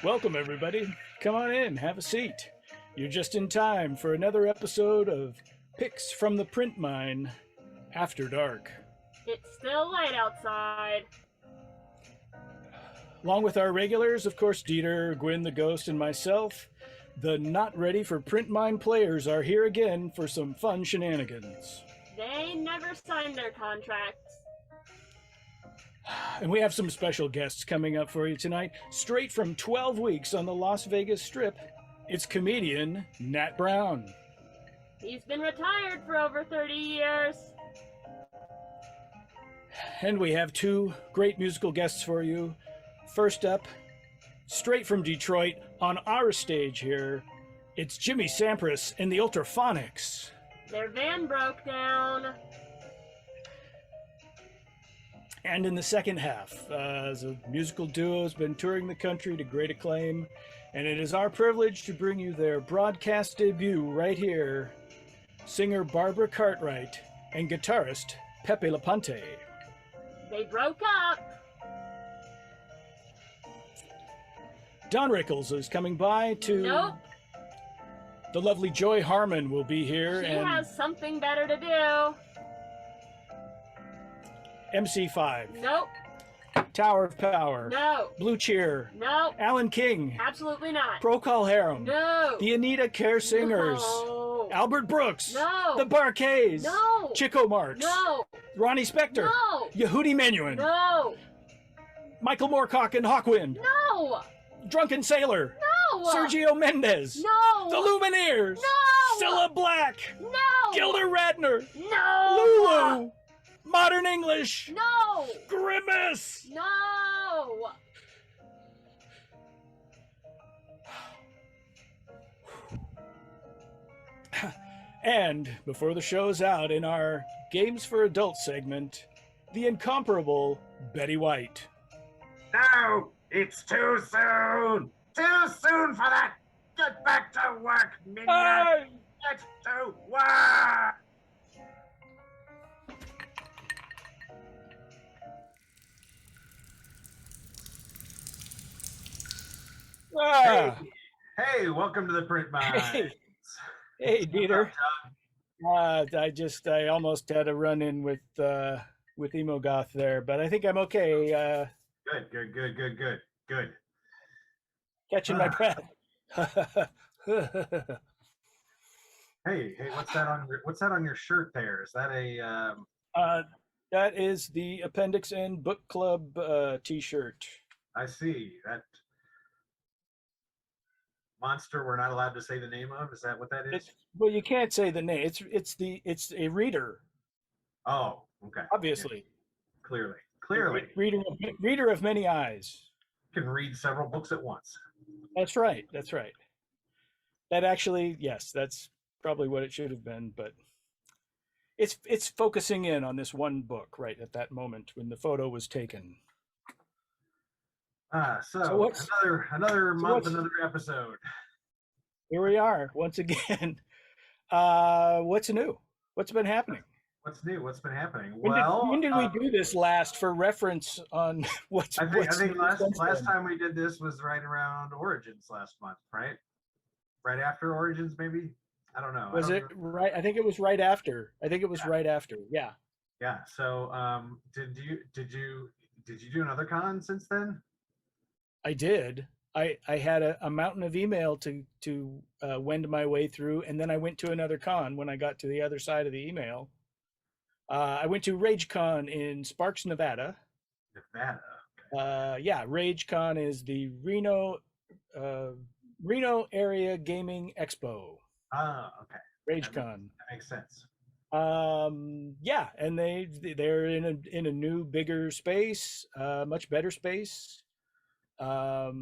Welcome, everybody. Come on in, have a seat. You're just in time for another episode of Picks from the Print Mine After Dark. It's still light outside. Along with our regulars, of course, Dieter, Gwyn the Ghost, and myself, the not ready for Print Mine players are here again for some fun shenanigans. They never signed their contracts. And we have some special guests coming up for you tonight, straight from 12 weeks on the Las Vegas Strip. It's comedian Nat Brown. He's been retired for over 30 years. And we have two great musical guests for you. First up, straight from Detroit on our stage here, it's Jimmy Sampras and the Ultraphonics. Their van broke down. And in the second half, the musical duo has been touring the country to great acclaim, and it is our privilege to bring you their broadcast debut right here, singer Barbara Cartwright and guitarist Pepe Laponte. They broke up. Don Rickles is coming by to... Nope. The lovely Joy Harmon will be here. She and has something better to do. MC5. Nope. Tower of Power. No. Blue Cheer. Nope. Alan King. Absolutely not. Procol Harum. No. The Anita Care Singers. No. Albert Brooks. No. The Barkays. No. Chico Marx. No. Ronnie Spector. No. Yehudi Menuhin. No. Michael Moorcock and Hawkwind. No. Drunken Sailor. No. Sergio Mendes. No. The Lumineers. No. Cilla Black. No. Gilda Radner. No. Lulu. Modern English. No. Grimace. No. And before the show's out, in our Games for Adults segment, the incomparable Betty White. No, it's too soon. Too soon for that. Get back to work, minion. Hi. Get to work. Ah. Hey, welcome to the Print Mine. Hey, Dieter. I almost had a run-in with Emogoth there, but I think I'm okay. Good. Catching my breath. Hey, what's that on your shirt there? Is that a That is the Appendix N Book Club T-shirt. I see. That monster we're not allowed to say the name of? Is that what that is? Well, you can't say the name. It's a reader. Oh, okay. Obviously. Yeah. Clearly. Reader of many eyes. You can read several books at once. That's right. That actually, yes, that's probably what it should have been, but it's focusing in on this one book right at that moment when the photo was taken. So another month, another episode. Here we are once again. What's new? What's been happening? What's new? What's been happening? When did we do this last for reference on what's? I think new last time we did this was right around Origins last month, right? Right after Origins, maybe. I don't know. Was it right? I think it was right after. Right after. Yeah. Yeah. So, did you do another con since then? I did. I had a mountain of email to wend my way through, and then I went to another con when I got to the other side of the email. I went to RageCon in Sparks, Nevada. Nevada. Yeah, RageCon is the Reno Area Gaming Expo. Ah, okay. RageCon. That makes sense. Yeah, and they're in a new, bigger space, much better space. So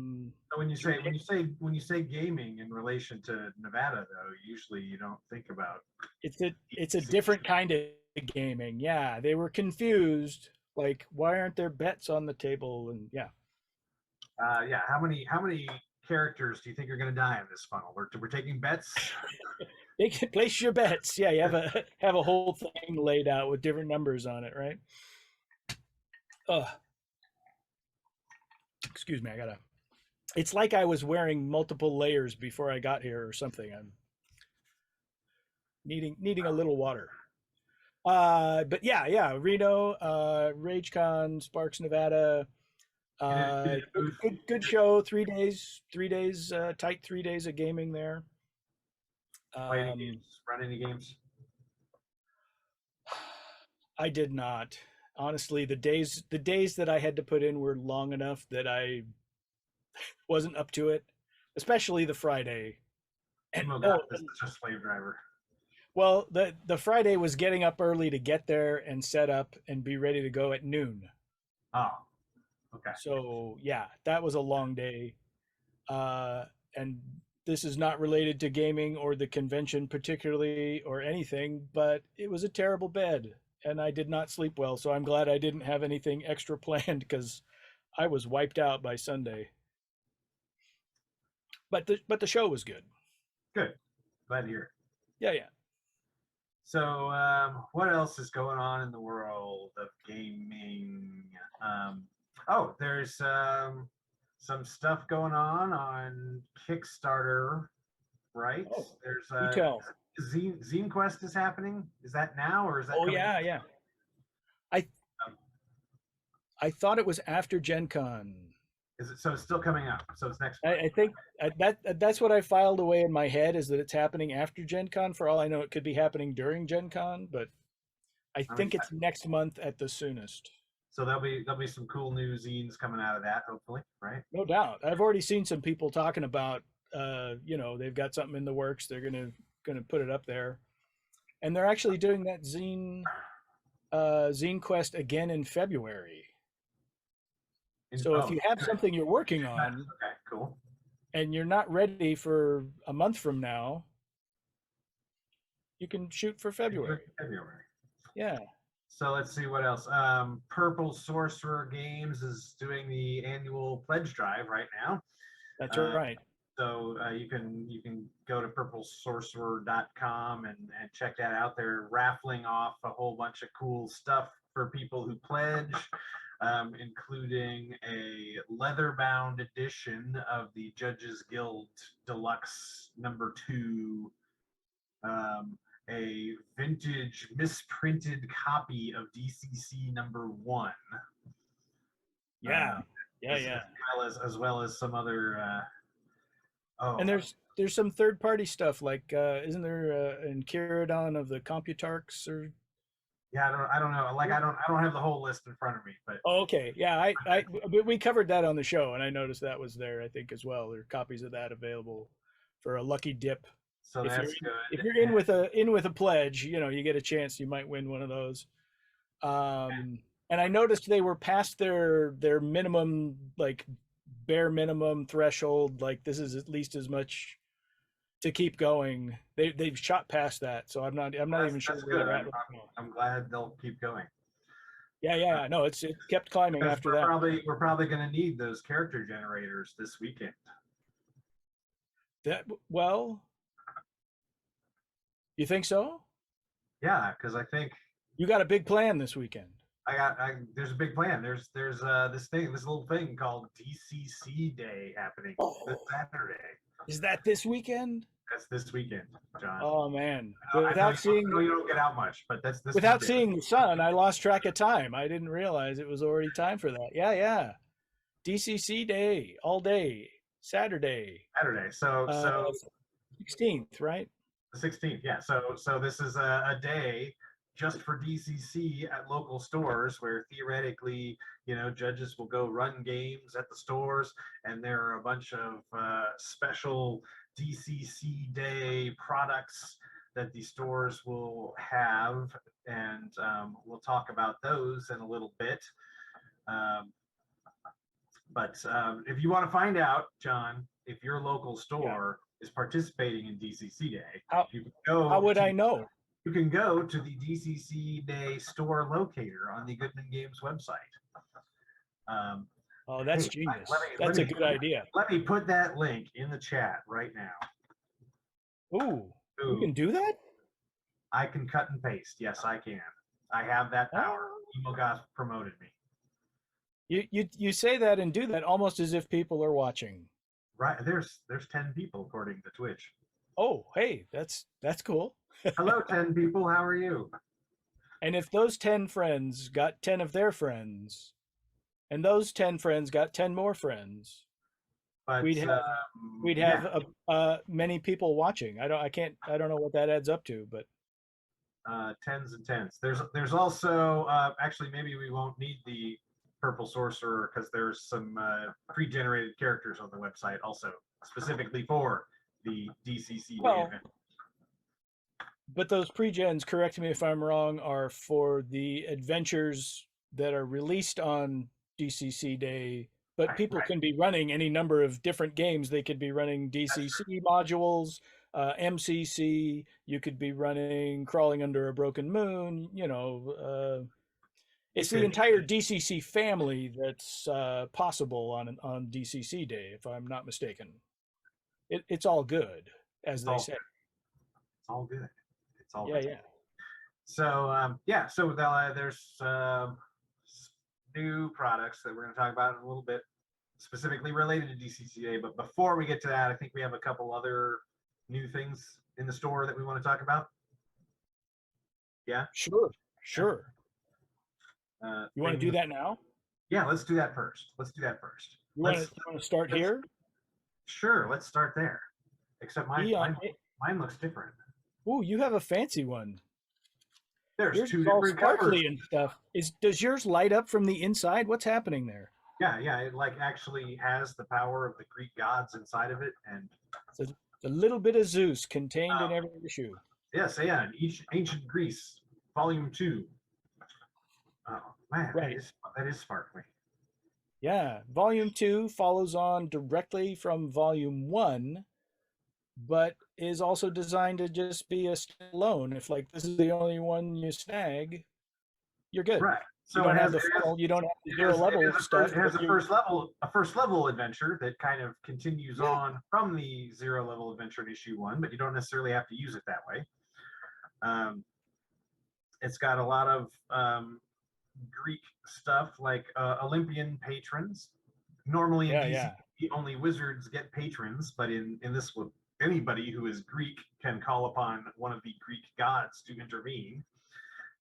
when you say gaming in relation to Nevada, though, usually you don't think about it's a different kind of gaming. Yeah, they were confused. Like, why aren't there bets on the table? And yeah. Yeah. How many characters do you think are going to die in this funnel? We're taking bets. They can place your bets. Yeah, you have a whole thing laid out with different numbers on it, right? Excuse me, I gotta It's like I was wearing multiple layers before I got here or something. I'm needing a little water. But yeah, Reno, RageCon, Sparks, Nevada. Good show. 3 days, tight 3 days of gaming there. Play any games? Run any games? I did not. Honestly, the days that I had to put in were long enough that I wasn't up to it, especially the Friday. And Emogoth is such a slave driver. well, the Friday was getting up early to get there and set up and be ready to go at noon. Oh, okay. So yeah, that was a long day. And this is not related to gaming or the convention particularly or anything, but it was a terrible bed and I did not sleep well. So I'm glad I didn't have anything extra planned because I was wiped out by Sunday. But the show was good. Good. Glad to hear it. Yeah. So, what else is going on in the world of gaming? There's some stuff going on Kickstarter, right? Oh, There's tell. Zine Quest is happening. Is that now or is that? Oh coming up? yeah. I I thought it was after Gen Con. Is it so? It's still coming up. So it's next month. I think that's what I filed away in my head is that it's happening after Gen Con. For all I know, it could be happening during Gen Con, but I think it's next month at the soonest. So there'll be some cool new zines coming out of that, hopefully, right? No doubt. I've already seen some people talking about, they've got something in the works. They're gonna put it up there, and they're actually doing that zine quest again in February. So if you have something you're working on, okay, cool, and you're not ready for a month from now, you can shoot for February. Yeah. So let's see what else. Purple Sorcerer Games is doing the annual pledge drive right now. That's right. So you can go to purplesorcerer.com and check that out. They're raffling off a whole bunch of cool stuff for people who pledge, including a leather-bound edition of the Judges Guild Deluxe #2, a vintage misprinted copy of DCC #1. Yeah. As well as some other. And there's some third party stuff like isn't there an Kiradon of the Computarchs or? Yeah, I don't know. Like I don't have the whole list in front of me, but. Oh, okay. Yeah, we covered that on the show, and I noticed that was there. I think as well. There are copies of that available for a lucky dip. So that's good. If you're in with a pledge, you get a chance. You might win one of those. And I noticed they were past their minimum, like bare minimum threshold. Like this is at least as much to keep going. They've shot past that, so I'm not even sure where they're at. I'm glad they'll keep going. Yeah. No, it kept climbing after that. We're probably going to need those character generators this weekend. You think so? Yeah, because I think you got a big plan this weekend. There's a big plan. There's this little thing called DCC Day happening this Saturday. Is that this weekend? That's this weekend, John. Oh man! Without seeing, you don't get out much, but that's this. Without seeing the sun, I lost track of time. I didn't realize it was already time for that. Yeah. DCC Day, all day, Saturday. So 16th, right? The 16th, yeah. So this is a day just for DCC at local stores where theoretically, judges will go run games at the stores, and there are a bunch of special DCC Day products that the stores will have, and we'll talk about those in a little bit. But if you want to find out, John, if your local store is participating in DCC Day, how would I know? You can go to the DCC Day store locator on the Goodman Games website. That's genius. That's a good idea. Let me put that link in the chat right now. Ooh, you can do that? I can cut and paste. Yes, I can. I have that power. Emogoth promoted me. You say that and do that almost as if people are watching. Right. There's 10 people according to Twitch. Oh, hey, that's cool. Hello, 10 people. How are you? And if those 10 friends got 10 of their friends, and those 10 friends got 10 more friends, But we'd have we'd yeah, have many people watching. I don't know what that adds up to, but tens and tens. There's also actually maybe we won't need the purple sorcerer because there's some pre-generated characters on the website also specifically for the DCC day well, event. but those pre-gens, correct me if I'm wrong, are for the adventures that are released on DCC Day. But Right, people right. can be running any number of different games. They could be running That's true. DCC modules, MCC. You could be running Crawling Under a Broken Moon. You It's the could entire DCC family that's possible on DCC Day, if I'm not mistaken. It's all good, as it's they all say. it's all good. It's all Yeah, good. yeah. So yeah, so there's new products that we're going to talk about in a little bit, specifically related to DCCA. But before we get to that, I think we have a couple other new things in the store that we want to talk about. Yeah, Sure, yeah. sure. You want to do Things. that now? Yeah, let's do that first. Let's do that first. You want to start Let's here? sure. Let's start there. Except mine, Eon. mine looks different. Oh, you have a fancy one. There's Yours two is all different covers. sparkly and stuff. Does yours light up from the inside? What's happening there? Yeah, yeah. It like actually has the power of the Greek gods inside of it, and It's a little bit of Zeus contained in um, every issue. yes, yeah. And ancient Greece, Volume 2. Oh man, Right. that is sparkly. Yeah. Volume 2 follows on directly from Volume 1, but is also designed to just be a standalone. If like this is the only one you snag, you're good. Right. You So don't have the funnel, you don't have the zero level stuff. it has But a first level adventure that kind of continues yeah, on from the zero level adventure in issue 1, but you don't necessarily have to use it that way. Um, it's got a lot of Greek stuff like Olympian patrons. Normally in yeah, DC, yeah. only wizards get patrons, but in this one, anybody who is Greek can call upon one of the Greek gods to intervene.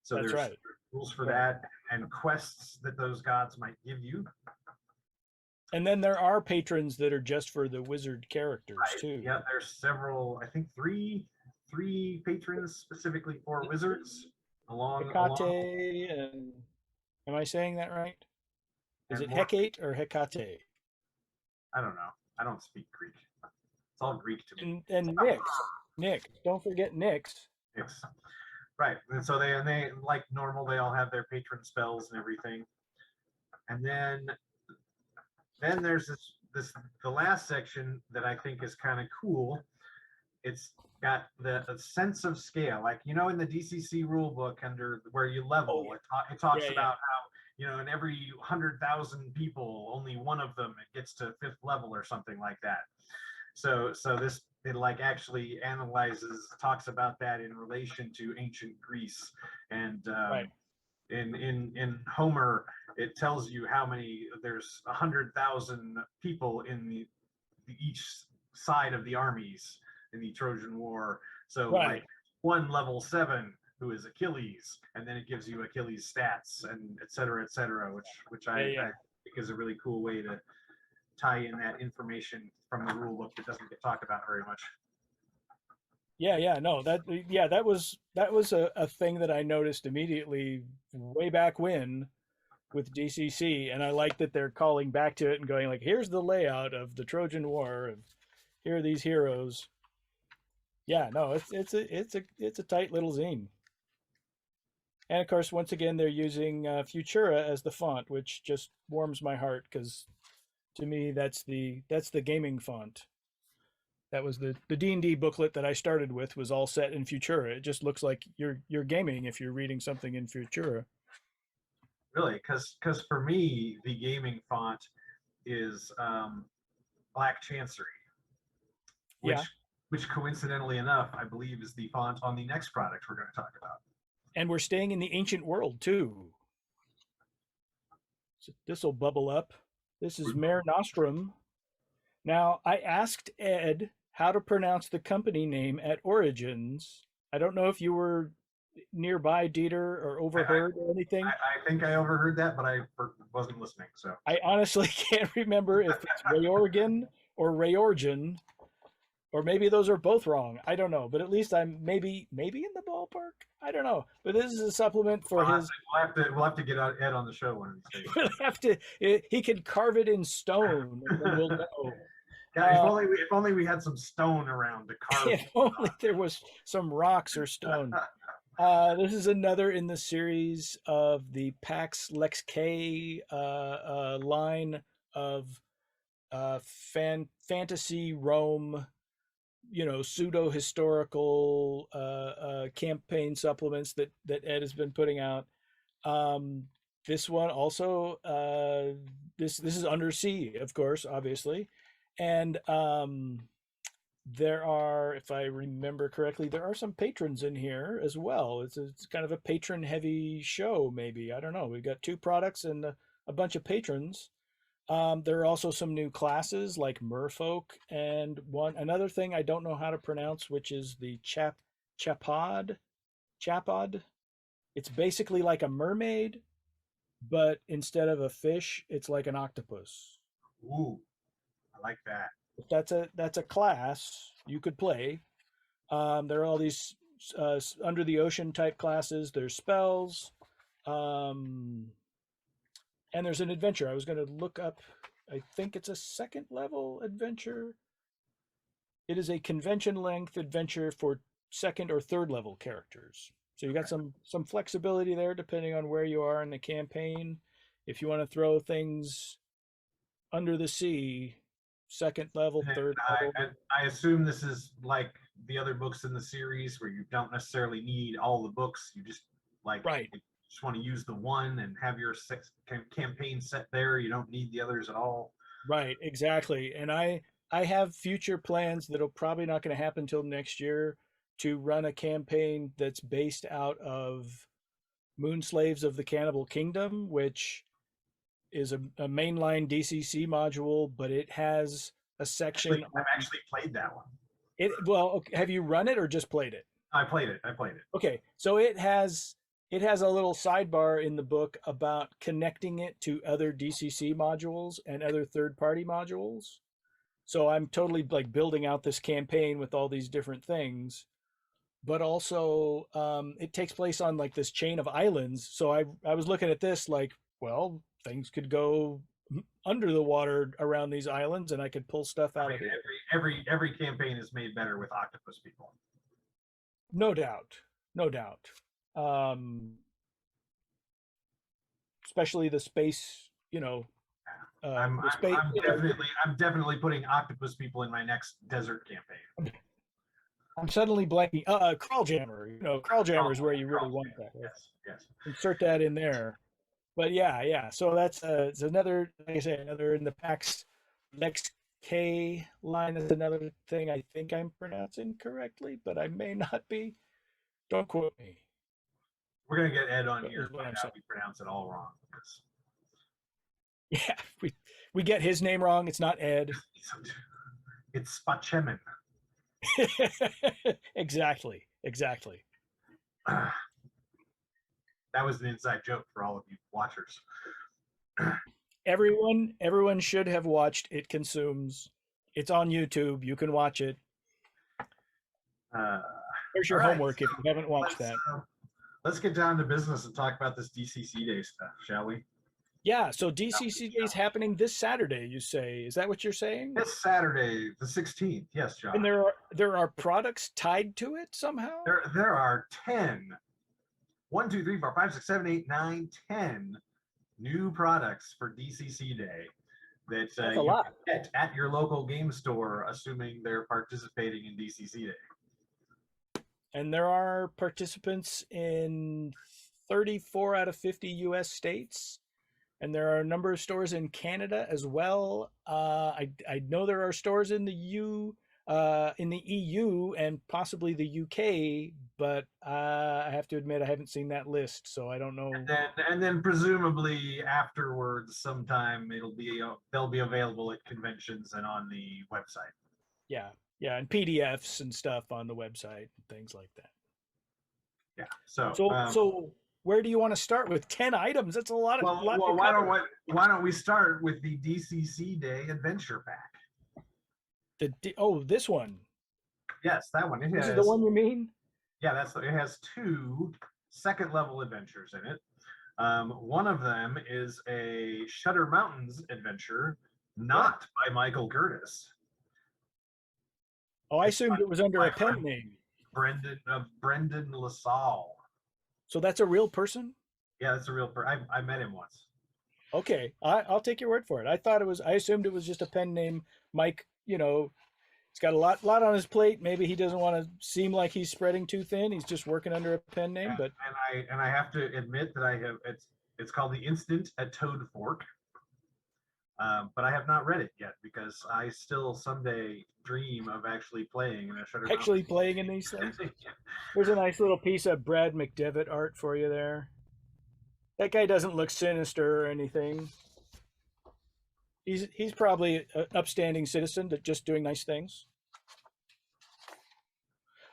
So That's there's right. rules for Right. that and quests that those gods might give you. And then there are patrons that are just for the wizard characters Right. too. Yeah, there's several, I think three patrons specifically for wizards along Hecate and am I saying that right? Is and it more. Hecate or Hecate? I don't know. I don't speak Greek. It's all Greek to me. And Nyx. Nyx. Don't forget Nyx. It's, right. And so they like normal, they all have their patron spells and everything. And then there's this the last section that I think is kind of cool. It's got the sense of scale, like in the DCC rule book under where you level, Oh yeah. it talks Yeah, yeah. about how in every 100,000 people, only one of them gets to 5th level or something like that. So this it like actually talks about that in relation to ancient Greece, and Right. in Homer, it tells you how many there's 100,000 people in each side of the armies in the Trojan War. So Right. like one level 7 who is Achilles, and then it gives you Achilles stats and et cetera, which Yeah, I yeah. think is a really cool way to tie in that information from the rule book that doesn't get talked about very much. Yeah, yeah, no, that was a thing that I noticed immediately way back when with DCC, and I like that they're calling back to it and going like, here's the layout of the Trojan War, and here are these heroes. Yeah, no, it's a tight little zine, and of course, once again, they're using Futura as the font, which just warms my heart because to me that's the gaming font. That was the D&D booklet that I started with was all set in Futura. It just looks like you're gaming if you're reading something in Futura. Really, because for me, the gaming font is Black Chancery, which Yeah, which coincidentally enough, I believe is the font on the next product we're going to talk about. and we're staying in the ancient world too. So this will bubble up. This is Mare Nostrum. Now, I asked Ed how to pronounce the company name at Origins. I don't know if you were nearby, Dieter, or I, I, overheard or anything. I think I overheard that, but wasn't listening. So I honestly can't remember if it's Rayorgan or Rayorgen, or maybe those are both wrong. I don't know, but at least I'm maybe in the ballpark. I don't know, but this is a supplement for his. we'll have to get Ed on the show one of these days. We'll have to. He can carve it in stone, and then we'll know. Yeah, if only we had some stone around to carve. If only there was some rocks or stone. This is another in the series of the Pax Lex K line of fantasy Rome, pseudo historical campaign supplements that Ed has been putting out. This one also, this is Undersea, of course, obviously, and there are, if I remember correctly, there are some patrons in here as well. It's kind of a patron heavy show, maybe. I don't know. We've got 2 products and a bunch of patrons. There are also some new classes like merfolk and another thing I don't know how to pronounce, which is the chapod. It's basically like a mermaid, but instead of a fish, it's like an octopus. Ooh, I like that. That's a class you could play. There are all these under the ocean type classes. There's spells, and there's an adventure. I was going to look up. I think it's a 2nd level adventure. It is a convention length adventure for 2nd or 3rd level characters. So you got some flexibility there depending on where you are in the campaign. If you want to throw things under the sea, 2nd level, 3rd level. I assume this is like the other books in the series where you don't necessarily need all the books. You just right. You just want to use the one and have your campaign set there. You don't need the others at all. Right, exactly. And I have future plans that'll probably not going to happen until next year to run a campaign that's based out of Moon Slaves of the Cannibal Kingdom, which is a mainline DCC module, but it has a section. I've actually played that one. Well, have you run it or just played it? I played it. Okay, so it has a little sidebar in the book about connecting it to other DCC modules and other third-party modules. So I'm totally like building out this campaign with all these different things, but also it takes place on like this chain of islands. So I was looking at this like, well, things could go under the water around these islands, and I could pull stuff out of it. Every campaign is made better with octopus people. No doubt. Especially the space, I'm definitely putting octopus people in my next desert campaign. I'm suddenly blanking. Crawljammer. Crawljammer is where you really want that. Right? Yes. Insert that in there. But yeah. So that's it's another, like I say, another in the PAX Lex K line. That's another thing I think I'm pronouncing correctly, but I may not be. Don't quote me. We're gonna get Ed on here and find out we pronounce it all wrong. Yeah, we get his name wrong. It's not Ed. It's Spachemin. Exactly. That was an inside joke for all of you watchers. Everyone should have watched It Consumes. It's on YouTube. You can watch it. There's your homework if you haven't watched that. Let's get down to business and talk about this DCC Day stuff, shall we? Yeah, so DCC Day is happening this Saturday, you say. Is that what you're saying? This Saturday, the 16th. Yes, John. And there are products tied to it somehow? There are 10. 1, 2, 3, 4, 5, 6, 7, 8, 9, 10 new products for DCC Day that you can get at your local game store, assuming they're participating in DCC Day. And there are participants in 34 out of 50 U.S. states. And there are a number of stores in Canada as well. I know there are stores in the in the EU and possibly the UK, but I have to admit I haven't seen that list, so I don't know. And then presumably afterwards, sometime they'll be available at conventions and on the website. Yeah, yeah, and PDFs and stuff on the website and things like that. Yeah. So So where do you want to start with 10 items? That's a lot well, to why cover. don't we start with the DCC Day Adventure Pack? This one. Yes, that one. It This is the has one you mean? yeah, it has 2 second level adventures in it. One of them is a Shutter Mountains adventure, not by Michael Curtis. Oh, I It's assumed it was under by a pen name. Brendan LaSalle. So that's a real person? Yeah, that's a real person. I met him once. Okay, I'll take your word for it. I assumed it was just a pen name. Mike, he's got a lot on his plate. Maybe he doesn't want to seem like he's spreading too thin. He's just working under a pen name. And, But and I have to admit that it's called The Instant at Toad Fork. But I have not read it yet because I still someday dream of actually playing in a Shutter actually Mountains. playing in these things. There's a nice little piece of Brad McDevitt art for you there. That guy doesn't look sinister or anything. He's probably an upstanding citizen that just doing nice things.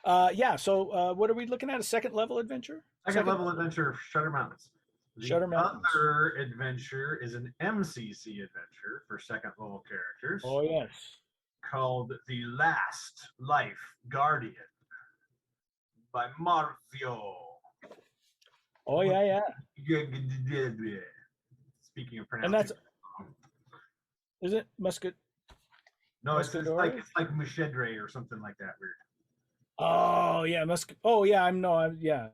Yeah. So what are we looking at? A second level adventure? Second level adventure of Shutter Mountains. The Shutter Mountains. other adventure is an MCC adventure for second level characters Oh yes. called The Last Life Guardian by Marvio. Oh yeah. Speaking of And that's pronouncing, is it Musket? no, it's Muscador? it's like Mushedre or something like that weird. Oh yeah, Musket. Oh yeah, yeah.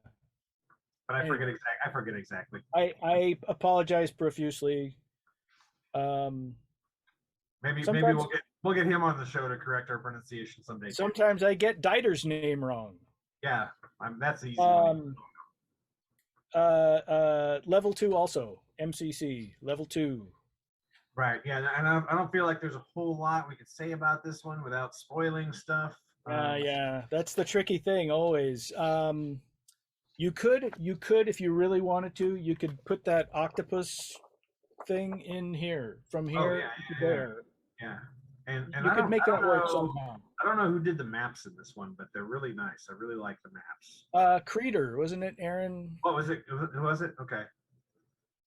But I forget exactly. I apologize profusely. Maybe Sometimes we'll get him on the show to correct our pronunciation someday. sometimes I get Dieter's name wrong. Yeah, that's easy. Level 2 also MCC level 2. Right. Yeah, and I don't feel like there's a whole lot we could say about this one without spoiling stuff. Yeah, that's the tricky thing always. You could if you really wanted to, you could put that octopus thing in here from here to there. Yeah. And You could make that work somehow. I don't know who did the maps in this one, but they're really nice. I really like the maps. Creeder, wasn't it, Aaron? What was it? Who was it? Okay.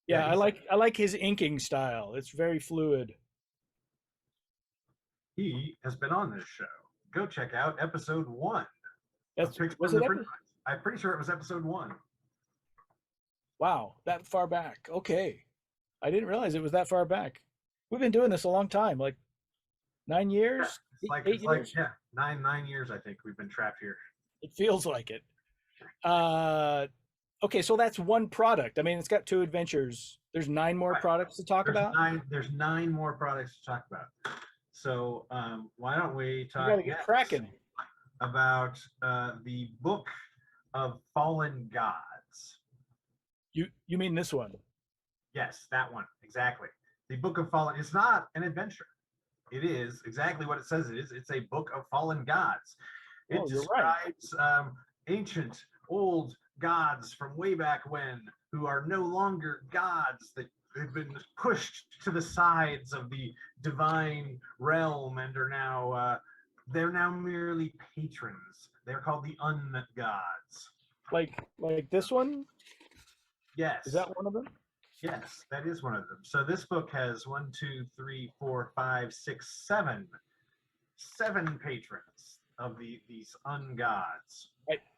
Yeah, I like his inking style. It's very fluid. He has been on this show. Go check out episode 1. I'm pretty sure it was episode 1. Wow, that far back. Okay. I didn't realize it was that far back. We've been doing this a long time, like 9 years? Yeah, eight years? 9 years, I think we've been trapped here. It feels like it. Okay, so that's one product. I mean, it's got 2 adventures. There's 9 more products to talk about. There's 9 more products to talk about. So why don't we talk gotta get cracking about the Book of Fallen Gods. You mean this one? Yes, that one exactly. The Book of Fallen. It's not an adventure. It is exactly what it says it is. It's a Book of Fallen Gods. It describes ancient, old gods from way back when who are no longer gods, that have been pushed to the sides of the divine realm and are now they're now merely patrons. They're called the ungods. Like this one? Yes. Is that one of them? Yes, that is one of them. So this book has 1, 2, 3, 4, 5, 6, 7 patrons of these ungods.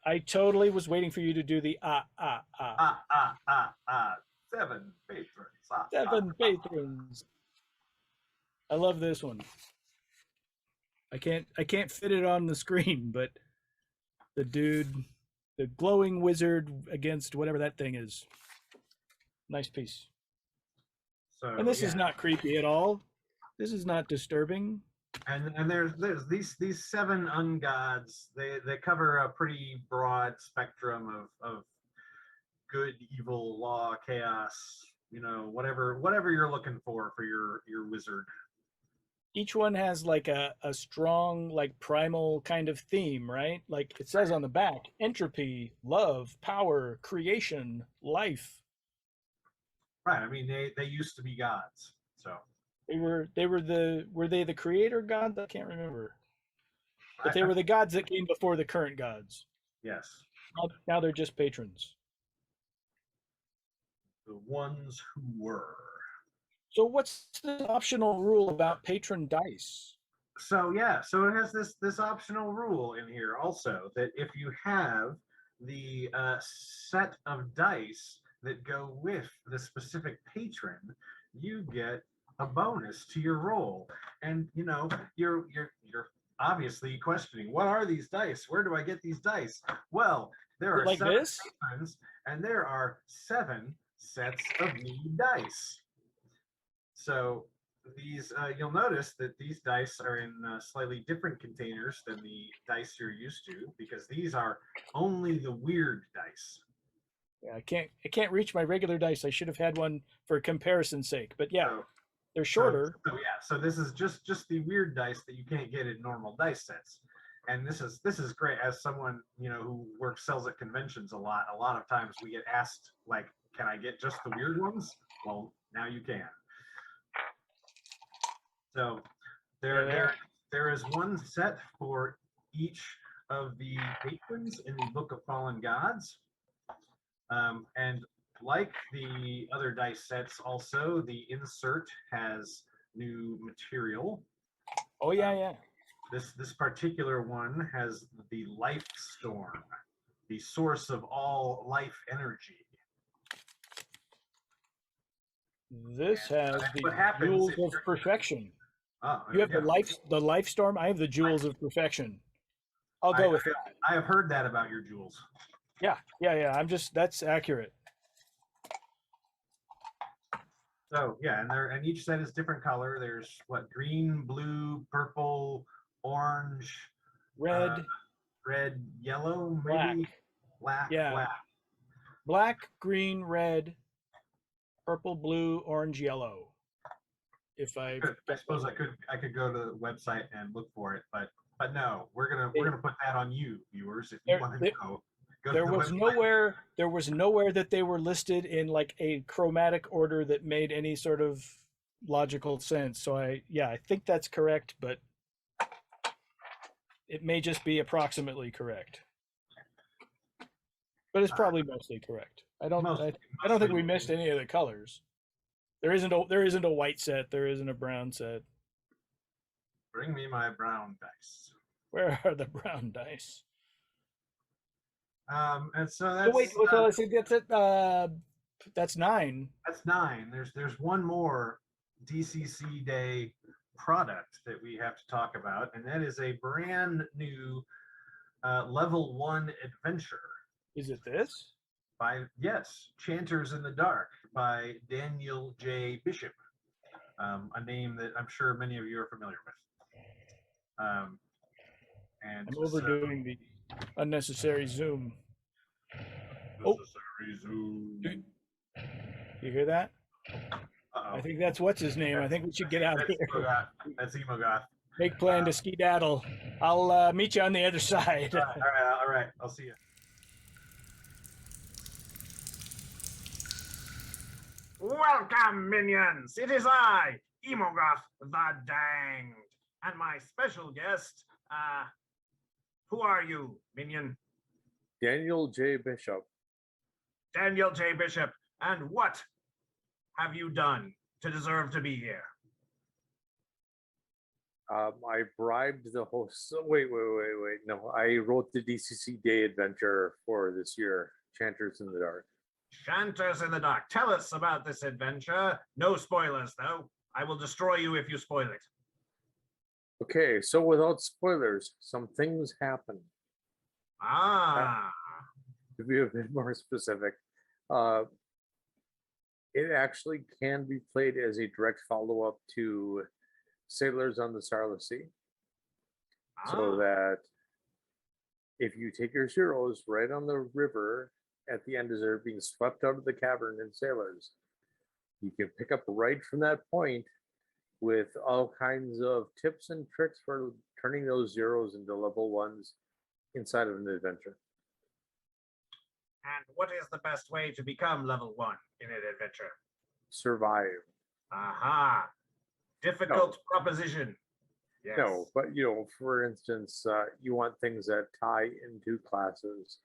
I totally was waiting for you to do the 7 patrons. 7 patrons. I love this one. I can't fit it on the screen, but the dude, the glowing wizard against whatever that thing is. Nice piece. So, and this is not creepy at all. This is not disturbing. And there's these 7 ungods. They cover a pretty broad spectrum of good, evil, law, chaos. Whatever you're looking for your wizard. each one has like a strong, like primal kind of theme, right? Like it says on the back, entropy, love, power, creation, life. Right. I mean, they used to be gods. So Were they the creator gods? I can't remember. But they I were the gods that came before the current gods. yes, Now they're just patrons. the ones who were. So what's the optional rule about patron dice? So yeah, so it has this optional rule in here also that if you have the set of dice that go with the specific patron, you get a bonus to your roll. And you know, you're obviously questioning, what are these dice? Where do I get these dice? Well, there are Like seven this? patrons, and there are 7 sets of need dice. So these, you'll notice that these dice are in slightly different containers than the dice you're used to, because these are only the weird dice. Yeah, I can't reach my regular dice. I should have had one for comparison's sake. But yeah, So, they're so, shorter. so yeah, so this is just the weird dice that you can't get in normal dice sets. And this is great as someone, you know, who works sells at conventions a lot. A lot of times we get asked like, can I get just the weird ones? Well, now you can. So Yeah, there is one set for each of the patrons in the Book of Fallen Gods. And like the other dice sets, also the insert has new material. oh yeah. This particular one has the life storm, the source of all life energy. This has And the what happens jewels if of you're, perfection. oh, You there have we go. the life storm. I have the jewels of perfection. I'll go with that. I have heard that about your jewels. Yeah. That's accurate. So yeah, and each set is different color. There's what, green, blue, purple, orange, uh, Red, red, yellow, black. maybe black, Yeah, black. black, green, red, purple, blue, orange, yellow. If I I suppose I could go to the website and look for it, but no, we're gonna put that on you, viewers. If you there, want to there, go to there the was website. nowhere that they were listed in like a chromatic order that made any sort of logical sense. So I think that's correct, but it may just be approximately correct. But it's probably mostly correct. I don't think Mostly, we missed any of the colors. There isn't a white set. There isn't a brown set. bring me my brown dice. Where are the brown dice? And so Oh wait, uh, so I think that's it. That's 9. that's 9. There's one more DCC Day product that we have to talk about, and that is a brand new level 1 adventure Is it this? by, yes, Chanters in the Dark by Daniel J. Bishop, a name that I'm sure many of you are familiar with. And I'm so, overdoing the unnecessary zoom. Oh, necessary zoom. you hear that? Uh-oh. I think that's what's his name. I think we should get out of That's here. Emogoth. That's Emogoth. Make plan to skedaddle. I'll meet you on the other side. All right. I'll see you. Welcome, minions! It is I, Emogoth the Danged, and my special guest. Who are you, minion? Daniel J. Bishop. Daniel J. Bishop. And what have you done to deserve to be here? I bribed the host. Wait. No, I wrote the DCC Day adventure for this year, Chanters in the Dark. Chanters in the Dark. Tell us about this adventure. No spoilers, though. I will destroy you if you spoil it. Okay, so without spoilers, some things happen. To be a bit more specific, it actually can be played as a direct follow-up to Sailors on the Starless Sea. So that if you take your heroes right on the river at the end as they're being swept out of the cavern in Sailors, you can pick up right from that point with all kinds of tips and tricks for turning those zeros into level ones inside of an adventure. And what is the best way to become level 1 in an adventure? Survive. Aha. Difficult proposition. Yes. No, but for instance, you want things that tie into classes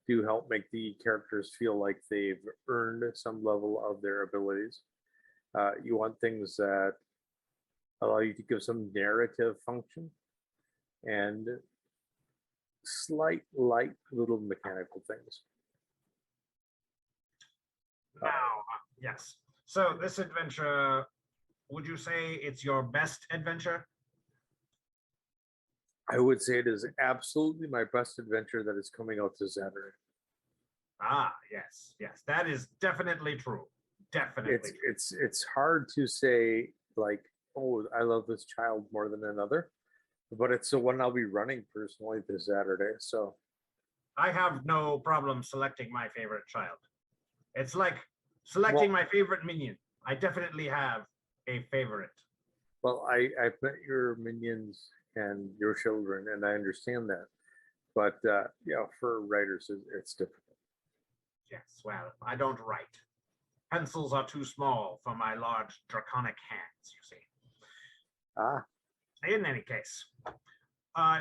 to help make the characters feel like they've earned some level of their abilities. You want things that allow you to give some narrative function and slight, light little mechanical things. Now, yes. So this adventure, would you say it's your best adventure? I would say it is absolutely my best adventure that is coming out this Saturday. Ah, yes, yes. That is definitely true. Definitely. It's hard to say like, oh, I love this child more than another, but it's the one I'll be running personally this Saturday. So I have no problem selecting my favorite child. It's like selecting my favorite minion. I definitely have a favorite. Well, I've met your minions and your children, and I understand that. But for writers, it's difficult. Yes, well, I don't write. Pencils are too small for my large draconic hands, you see. Ah. In any case,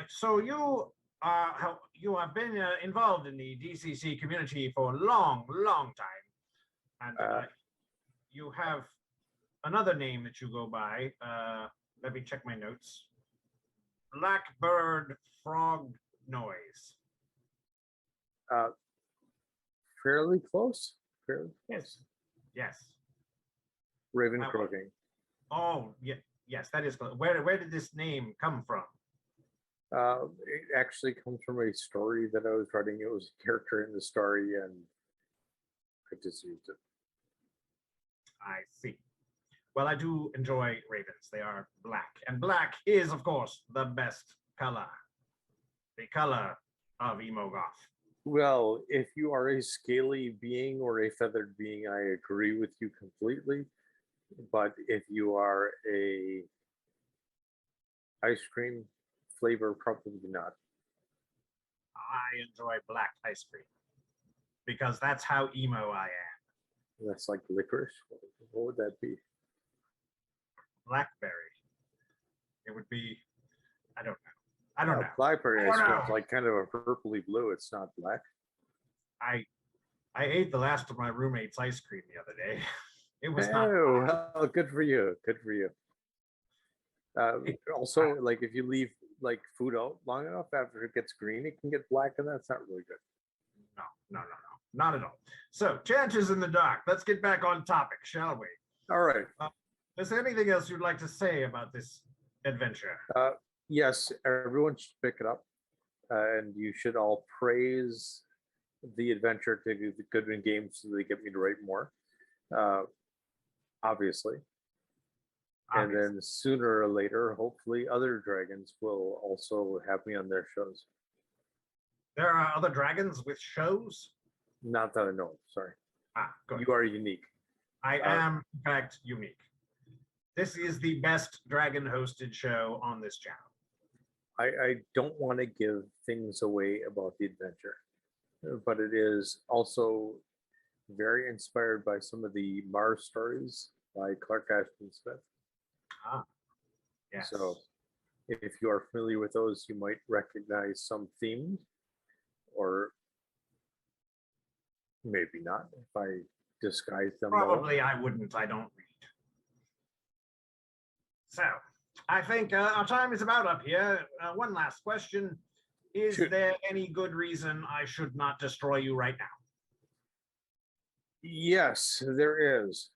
so you have been involved in the DCC community for a long, long time, and you have another name that you go by. Let me check my notes. Blackbird Frog Noise. Fairly close. Fairly close. Yes. Yes. Raven croaking. Oh, yeah, yes, that is close. Where did this name come from? It actually comes from a story that I was writing. It was a character in the story, and I just used it. I see. Well, I do enjoy ravens. They are black, and black is, of course, the best color. The color of Emogoth. Well, if you are a scaly being or a feathered being, I agree with you completely. But if you are a ice cream flavor, probably not. I enjoy black ice cream because that's how emo I am. That's like licorice. What would that be? Blackberry. It would be. I don't know. I don't know. Blackberry ice cream is like kind of a purpley blue. It's not black. I ate the last of my roommate's ice cream the other day. It was not. Oh, well, good for you. Good for you. Also, like if you leave like food out long enough after it gets green, it can get black, and that's not really good. No, not at all. So, chances in the dark. Let's get back on topic, shall we? All right. Is there anything else you'd like to say about this adventure? Yes, everyone should pick it up, and you should all praise the adventure to the Goodman games so they get me to write more. Obviously. And then sooner or later, hopefully, other dragons will also have me on their shows. There are other dragons with shows? Not that I know. Sorry. Good. You are unique. I am, in fact, unique. This is the best dragon-hosted show on this channel. I don't want to give things away about the adventure, but it is also very inspired by some of the Mars stories by Clark Ashton Smith. Yes. So if you are familiar with those, you might recognize some themes, or maybe not if I disguise them. Probably I wouldn't. I don't read. So I think our time is about up here. One last question. Is there any good reason I should not destroy you right now? Yes, there is.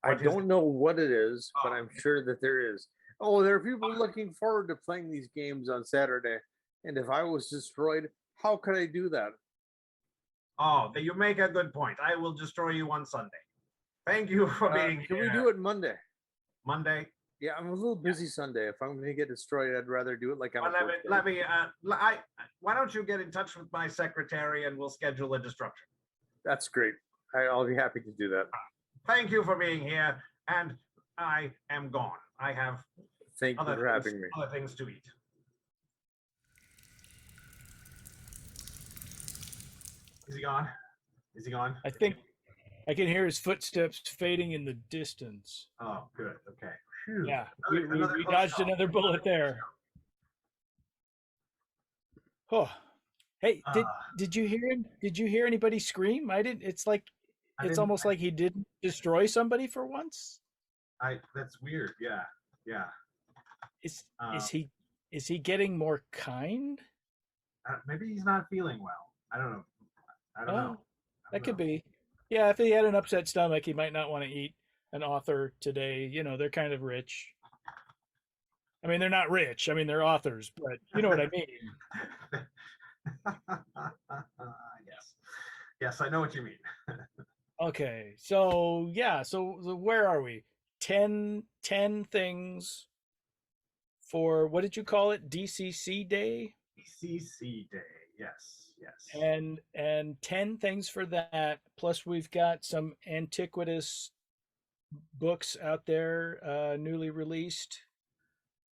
I don't know what it is, but I'm sure that there is. Oh, there are people looking forward to playing these games on Saturday. And if I was destroyed, how could I do that? Oh, you make a good point. I will destroy you on Sunday. Thank you for being here. Can we do it Monday? Monday? Yeah, I'm a little busy Sunday. If I'm going to get destroyed, I'd rather do it like I'm. Why don't you get in touch with my secretary and we'll schedule a disruption? That's great. I'll be happy to do that. thank you for being here, and I am gone. I have Thank you for having me. other things to eat. Is he gone? Is he gone? I think I can hear his footsteps fading in the distance. Oh, good. Okay. Phew. Yeah, Another we close dodged call. another bullet there. Oh, hey, did you hear him? Did you hear anybody scream? I didn't. It's like it's almost like he didn't destroy somebody for once. That's weird. Yeah. Yeah. Is he getting more kind? Maybe he's not feeling well. I don't know. I don't know. That could be. Yeah, if he had an upset stomach, he might not want to eat an author today. You know, they're kind of rich. I mean, they're not rich. I mean, they're authors, but you know what I mean. Yes. Yes, I know what you mean. Okay, so yeah, so where are we? 10 things for, what did you call it? DCC Day? DCC Day. Yes. Yes. And 10 things for that. Plus we've got some antiquitous books out there, newly released.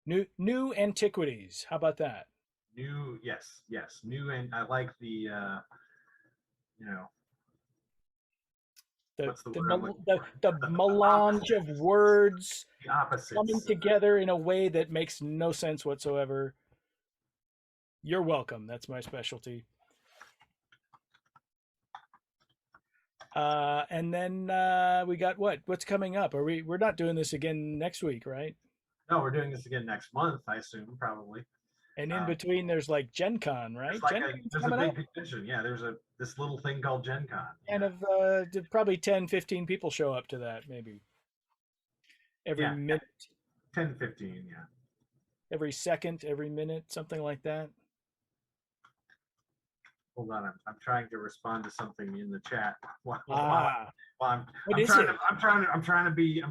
New antiquities. How about that? New, yes, new, and I like the, you know, what's the word I'm looking for? The melange of words The opposites. coming together in a way that makes no sense whatsoever. You're welcome. That's my specialty. And then we got what's coming up? We're not doing this again next week, right? No, we're doing this again next month, I assume, probably. And in between, there's like Gen Con, right? There's a big convention. Yeah, there's this little thing called Gen Con. And of probably 10, 15 people show up to that, maybe. Every minute. 10, 15, yeah. Every second, every minute, something like that. Hold on, I'm trying to respond to something in the chat. I'm trying to be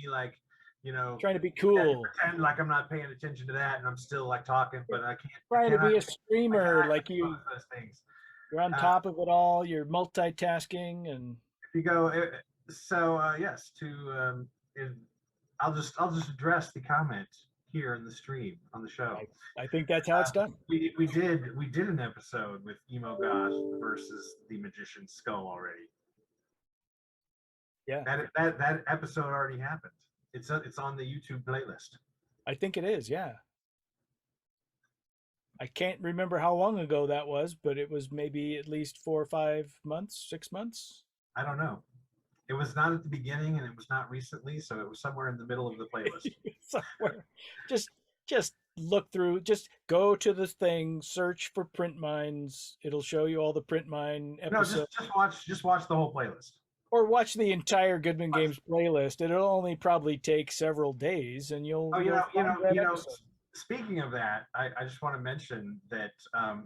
like, you know, trying to be cool, pretend like I'm not paying attention to that, and I'm still like talking, but I can't. Trying to be a streamer, like you. Those things. You're on top of it all. You're multitasking, and if you go. So yes, I'll just address the comment here in the stream on the show. I think that's how it's done. We did an episode with Emogoth versus the Magician's Skull already. Yeah, that episode already happened. It's on the YouTube playlist. I think it is. Yeah. I can't remember how long ago that was, but it was maybe at least 4 or 5 months, 6 months. I don't know. It was not at the beginning, and it was not recently, so it was somewhere in the middle of the playlist. Somewhere. Just look through. Just go to the thing. Search for Print Mines. It'll show you all the Print Mine episodes. No, just watch the whole playlist. Or watch the entire Goodman Games playlist. It'll only probably take several days, and you'll. Oh, you know. Speaking of that, I just want to mention that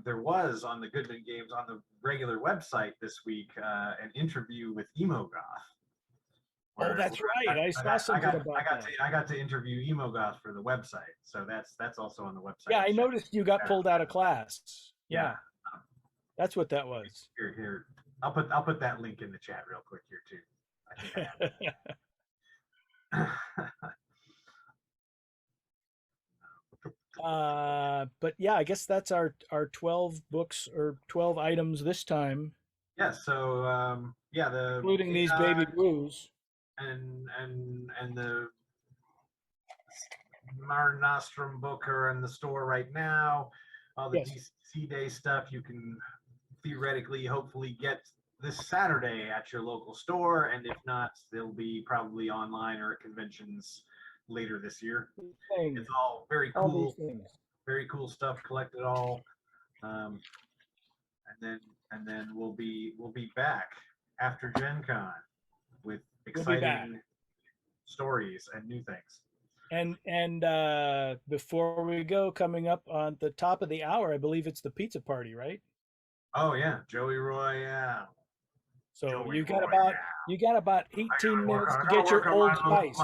there was on the Goodman Games on the regular website this week an interview with Emogoth. Oh, that's right. I saw something about that. I got to interview Emogoth for the website, so that's also on the website. Yeah, I noticed you got pulled out of class. Yeah, that's what that was. Here, I'll put that link in the chat real quick here too. I think I have it. But yeah, I guess that's our 12 books or 12 items this time. Yeah. So including these baby blues and the Mar Nostrum book are in the store right now. All the DCC Day stuff you can theoretically, hopefully, get this Saturday at your local store, and if not, they'll be probably online or at conventions later this year. It's all very cool, very cool stuff. Collected all, and then we'll be back after Gen Con with exciting stories and new things. And before we go, coming up on the top of the hour, I believe it's the pizza party, right? Oh yeah, Joey Royale. So you got about 18 minutes to get your Old Spice.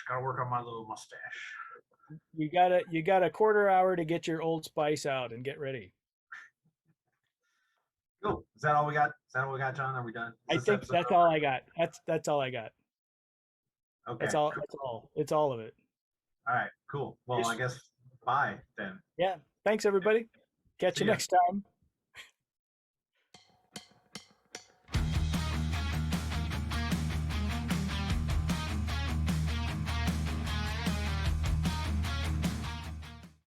Gotta work on my little mustache. You got a quarter hour to get your Old Spice out and get ready. Cool. Is that all we got? John? Are we done? I think that's all I got. That's all I got. Okay. That's all. Cool. That's all. It's all of it. All right. Cool. Well, I guess bye then. Yeah. Thanks, everybody. Catch See you ya. next time.